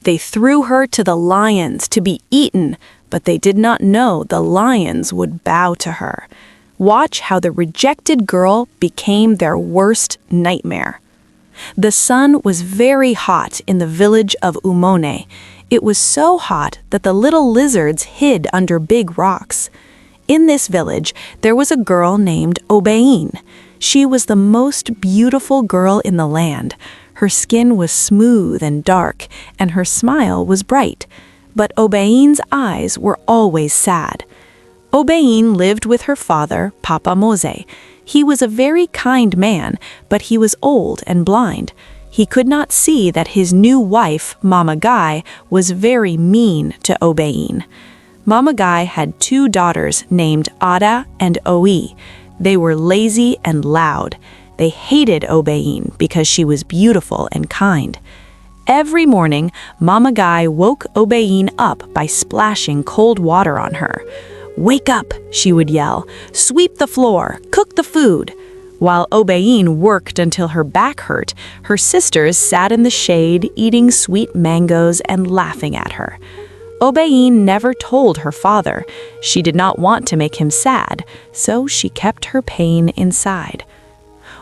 They threw her to the lions to be eaten, but they did not know the lions would bow to her. Watch how the rejected girl became their worst nightmare. The sun was very hot in the village of Umone. It was so hot that the little lizards hid under big rocks. In this village, there was a girl named Obein. She was the most beautiful girl in the land. Her skin was smooth and dark, and her smile was bright. But Obein's eyes were always sad. Obein lived with her father, Papa Mose. He was a very kind man, but he was old and blind. He could not see that his new wife, Mama Gai, was very mean to Obein. Mama Gai had 2 daughters named Ada and Oi. They were lazy and loud. They hated Obein because she was beautiful and kind. Every morning, Mama Gai woke Obein up by splashing cold water on her. "Wake up," she would yell. "Sweep the floor, cook the food." While Obein worked until her back hurt, her sisters sat in the shade eating sweet mangoes and laughing at her. Obein never told her father. She did not want to make him sad, so she kept her pain inside.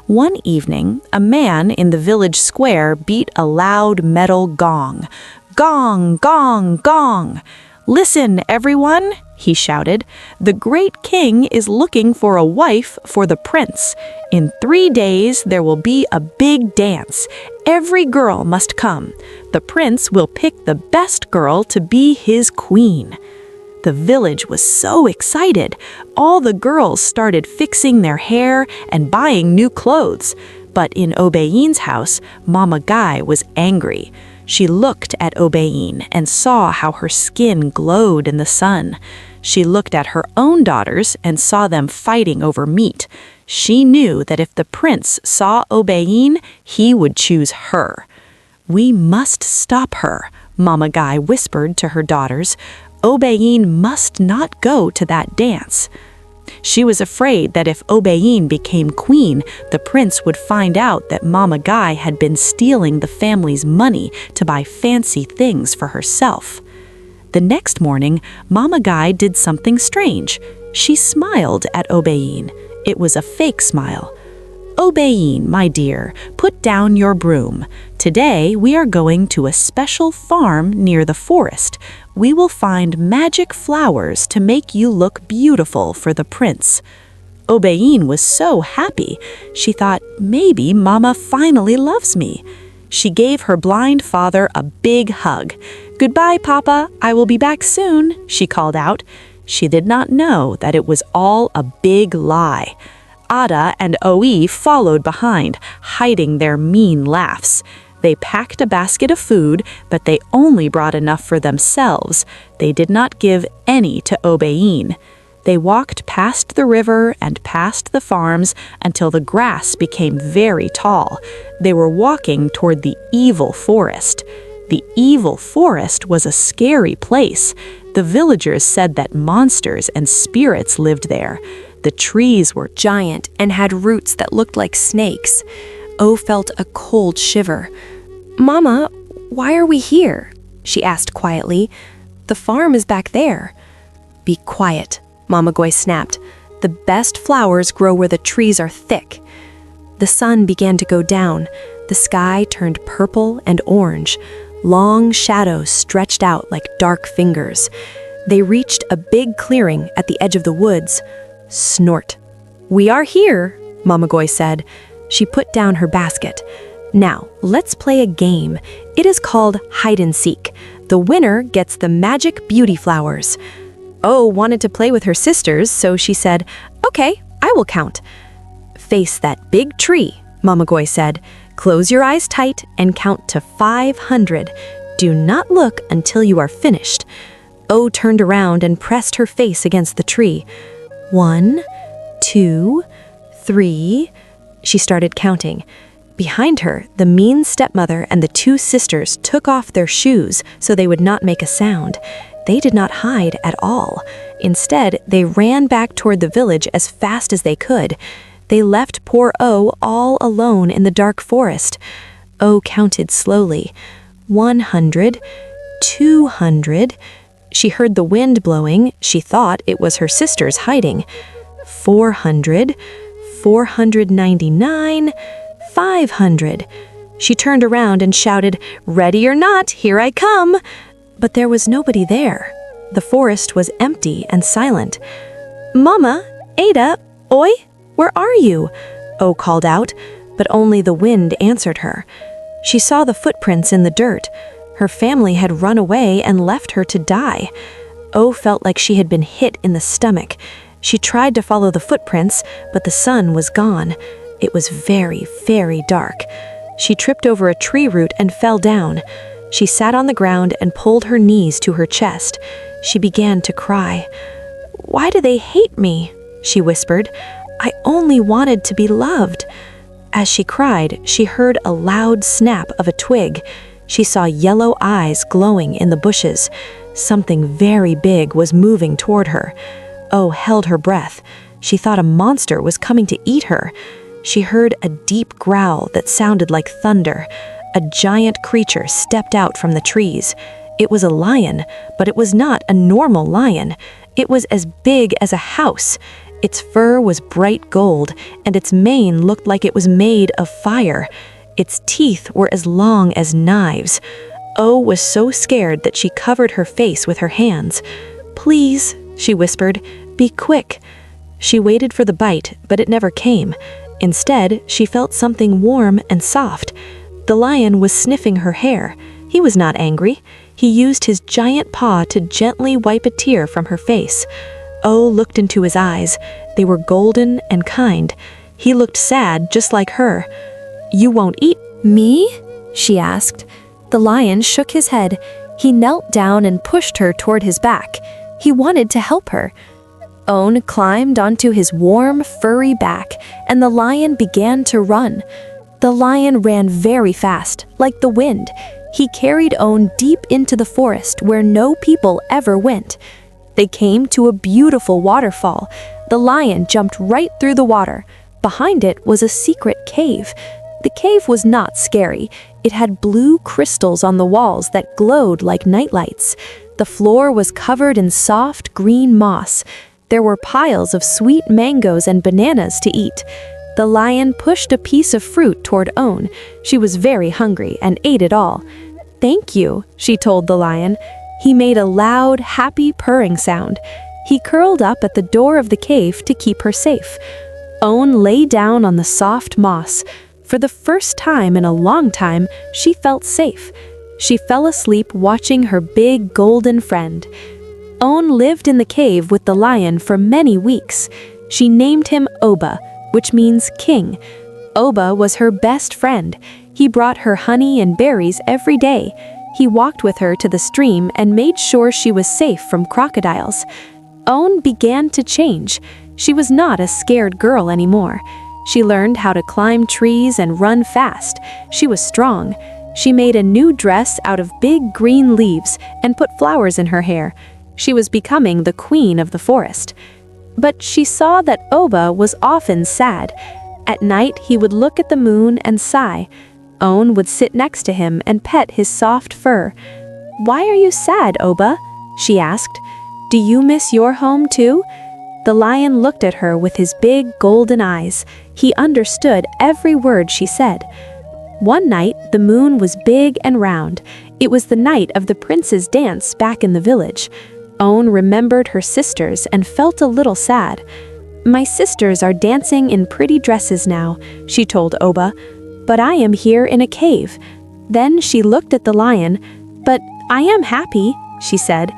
One evening, a man in the village square beat a loud metal gong. "Gong, gong, gong! Listen, everyone!" he shouted. "The great king is looking for a wife for the prince. In 3 days, there will be a big dance. Every girl must come. The prince will pick the best girl to be his queen." The village was so excited. All the girls started fixing their hair and buying new clothes. But in Obein's house, Mama Gai was angry. She looked at Obein and saw how her skin glowed in the sun. She looked at her own daughters and saw them fighting over meat. She knew that if the prince saw Obein, he would choose her. "We must stop her," Mama Gai whispered to her daughters. "Obein must not go to that dance." She was afraid that if Obein became queen, the prince would find out that Mama Gai had been stealing the family's money to buy fancy things for herself. The next morning, Mama Gai did something strange. She smiled at Obein. It was a fake smile. "Obein, my dear, put down your broom. Today we are going to a special farm near the forest. We will find magic flowers to make you look beautiful for the prince." Obein was so happy. She thought, maybe Mama finally loves me. She gave her blind father a big hug. "Goodbye, Papa. I will be back soon," she called out. She did not know that it was all a big lie. Ada and Oi followed behind, hiding their mean laughs. They packed a basket of food, but they only brought enough for themselves. They did not give any to Obein. They walked past the river and past the farms until the grass became very tall. They were walking toward the evil forest. The evil forest was a scary place. The villagers said that monsters and spirits lived there. The trees were giant and had roots that looked like snakes. O felt a cold shiver. "Mama, why are we here?" she asked quietly. "The farm is back there." "Be quiet," Mama Gai snapped. "The best flowers grow where the trees are thick." The sun began to go down. The sky turned purple and orange. Long shadows stretched out like dark fingers. They reached a big clearing at the edge of the woods. Snort. "We are here," Mama Gai said. She put down her basket. "Now, let's play a game. It is called hide and seek. The winner gets the magic beauty flowers." Oh wanted to play with her sisters, so she said, "Okay, I will count." "Face that big tree," Mama Gai said. "Close your eyes tight and count to 500. Do not look until you are finished." O turned around and pressed her face against the tree. 1, 2, 3. She started counting. Behind her, the mean stepmother and the 2 sisters took off their shoes so they would not make a sound. They did not hide at all. Instead, they ran back toward the village as fast as they could. They left poor O all alone in the dark forest. O counted slowly. 100, 200. She heard the wind blowing. She thought it was her sisters hiding. 400, 499, 500. She turned around and shouted, "Ready or not, here I come!" But there was nobody there. The forest was empty and silent. "Mama, Ada, oi, where are you?" O called out, but only the wind answered her. She saw the footprints in the dirt. Her family had run away and left her to die. O felt like she had been hit in the stomach. She tried to follow the footprints, but the sun was gone. It was very, very dark. She tripped over a tree root and fell down. She sat on the ground and pulled her knees to her chest. She began to cry. "Why do they hate me?" she whispered. "I only wanted to be loved." As she cried, she heard a loud snap of a twig. She saw yellow eyes glowing in the bushes. Something very big was moving toward her. O held her breath. She thought a monster was coming to eat her. She heard a deep growl that sounded like thunder. A giant creature stepped out from the trees. It was a lion, but it was not a normal lion. It was as big as a house. Its fur was bright gold, and its mane looked like it was made of fire. Its teeth were as long as knives. O was so scared that she covered her face with her hands. "Please," she whispered, "be quick." She waited for the bite, but it never came. Instead, she felt something warm and soft. The lion was sniffing her hair. He was not angry. He used his giant paw to gently wipe a tear from her face. O looked into his eyes. They were golden and kind. He looked sad, just like her. "You won't eat "Me?" she asked. The lion shook his head. He knelt down and pushed her toward his back. He wanted to help her. Own climbed onto his warm, furry back, and the lion began to run. The lion ran very fast, like the wind. He carried Own deep into the forest where no people ever went. They came to a beautiful waterfall. The lion jumped right through the water. Behind it was a secret cave. The cave was not scary. It had blue crystals on the walls that glowed like nightlights. The floor was covered in soft green moss. There were piles of sweet mangoes and bananas to eat. The lion pushed a piece of fruit toward Own. She was very hungry and ate it all. "Thank you," she told the lion. He made a loud, happy purring sound. He curled up at the door of the cave to keep her safe. Own lay down on the soft moss. For the first time in a long time, she felt safe. She fell asleep watching her big golden friend. Own lived in the cave with the lion for many weeks. She named him Oba, which means king. Oba was her best friend. He brought her honey and berries every day. He walked with her to the stream and made sure she was safe from crocodiles. Own began to change. She was not a scared girl anymore. She learned how to climb trees and run fast. She was strong. She made a new dress out of big green leaves and put flowers in her hair. She was becoming the queen of the forest. But she saw that Oba was often sad. At night, he would look at the moon and sigh. Own would sit next to him and pet his soft fur. "Why are you sad, Oba?" she asked. "Do you miss your home too?" The lion looked at her with his big golden eyes. He understood every word she said. One night, the moon was big and round. It was the night of the prince's dance back in the village. Own remembered her sisters and felt a little sad. "My sisters are dancing in pretty dresses now," she told Oba, "but I am here in a cave." Then she looked at the lion. "But I am happy," she said.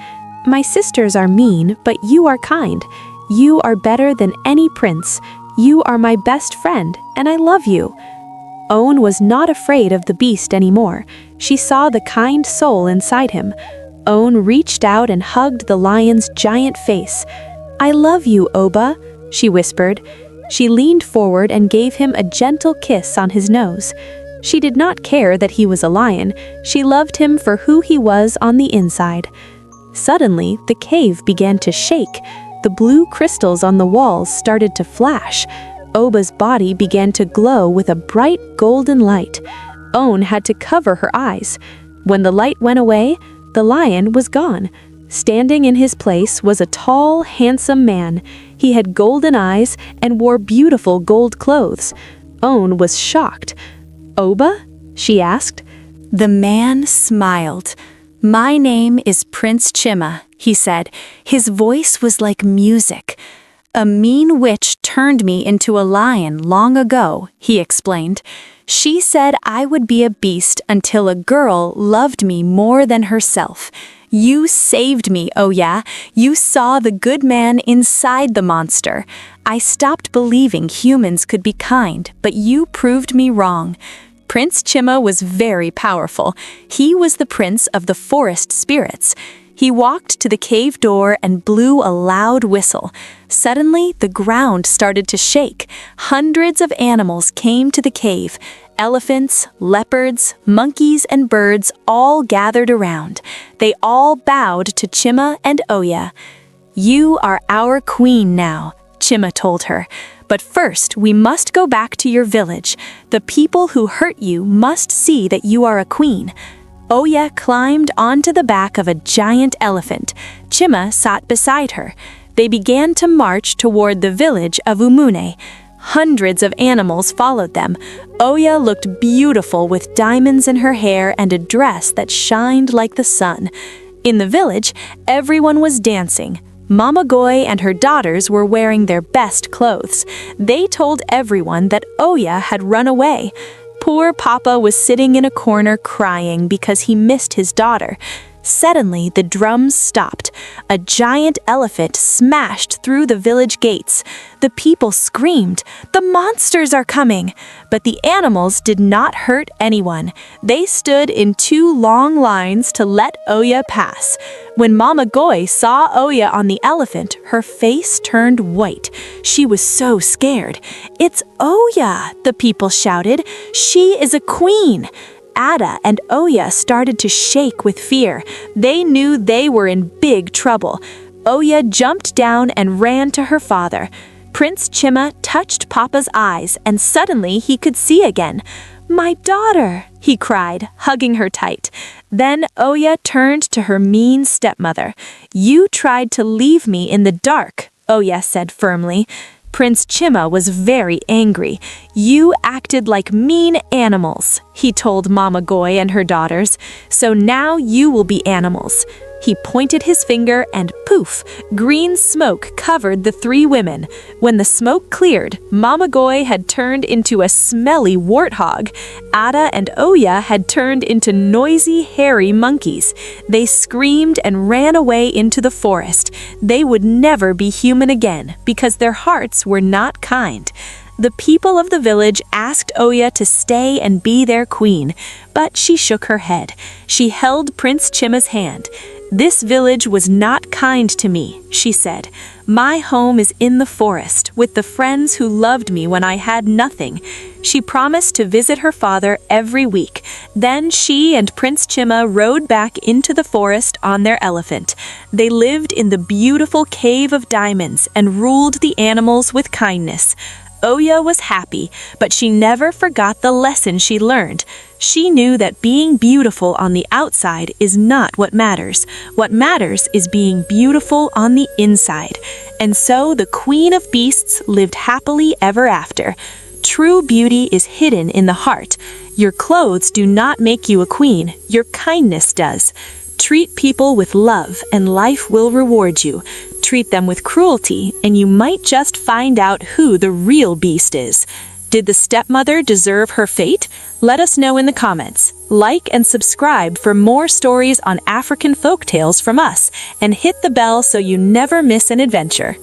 "My sisters are mean, but you are kind. You are better than any prince. You are my best friend, and I love you." Own was not afraid of the beast anymore. She saw the kind soul inside him. Own reached out and hugged the lion's giant face. "I love you, Oba," she whispered. She leaned forward and gave him a gentle kiss on his nose. She did not care that he was a lion. She loved him for who he was on the inside. Suddenly, the cave began to shake. The blue crystals on the walls started to flash. Oba's body began to glow with a bright golden light. Own had to cover her eyes. When the light went away, The lion was gone. Standing in his place was a tall, handsome man. He had golden eyes and wore beautiful gold clothes. Own was shocked. "Oba?" she asked. The man smiled. "My name is Prince Chima," he said. His voice was like music. "A mean witch turned me into a lion long ago," he explained. "She said I would be a beast until a girl loved me more than herself. You saved me, Oya. You saw the good man inside the monster. I stopped believing humans could be kind, but you proved me wrong." Prince Chima was very powerful. He was the prince of the forest spirits. He walked to the cave door and blew a loud whistle. Suddenly, the ground started to shake. Hundreds of animals came to the cave. Elephants, leopards, monkeys, and birds all gathered around. They all bowed to Chima and Oya. "You are our queen now," Chima told her. "But first, we must go back to your village. The people who hurt you must see that you are a queen." Oya climbed onto the back of a giant elephant. Chima sat beside her. They began to march toward the village of Umune. Hundreds of animals followed them. Oya looked beautiful with diamonds in her hair and a dress that shined like the sun. In the village, everyone was dancing. Mama Goy and her daughters were wearing their best clothes. They told everyone that Oya had run away. Poor Papa was sitting in a corner crying because he missed his daughter. Suddenly, the drums stopped. A giant elephant smashed through the village gates. The people screamed, "The monsters are coming!" But the animals did not hurt anyone. They stood in two long lines to let Oya pass. When Mama Goy saw Oya on the elephant, her face turned white. She was so scared. "It's Oya!" the people shouted. "She is a queen!" Ada and Oya started to shake with fear. They knew they were in big trouble. Oya jumped down and ran to her father. Prince Chima touched Papa's eyes, and suddenly he could see again. "My daughter!" he cried, hugging her tight. Then Oya turned to her mean stepmother. "You tried to leave me in the dark," Oya said firmly. Prince Chima was very angry. "You acted like mean animals," he told Mama Goy and her daughters. "So now you will be animals." He pointed his finger and poof, green smoke covered the three women. When the smoke cleared, Mama Goy had turned into a smelly warthog. Ada and Oya had turned into noisy, hairy monkeys. They screamed and ran away into the forest. They would never be human again because their hearts were not kind. The people of the village asked Oya to stay and be their queen, but she shook her head. She held Prince Chima's hand. "This village was not kind to me," she said. "My home is in the forest, with the friends who loved me when I had nothing." She promised to visit her father every week. Then she and Prince Chima rode back into the forest on their elephant. They lived in the beautiful Cave of Diamonds and ruled the animals with kindness. Oya was happy, but she never forgot the lesson she learned. She knew that being beautiful on the outside is not what matters. What matters is being beautiful on the inside. And so the Queen of Beasts lived happily ever after. True beauty is hidden in the heart. Your clothes do not make you a queen. Your kindness does. Treat people with love and life will reward you. Treat them with cruelty and you might just find out who the real beast is. Did the stepmother deserve her fate? Let us know in the comments. Like and subscribe for more stories on African folktales from us, and hit the bell so you never miss an adventure.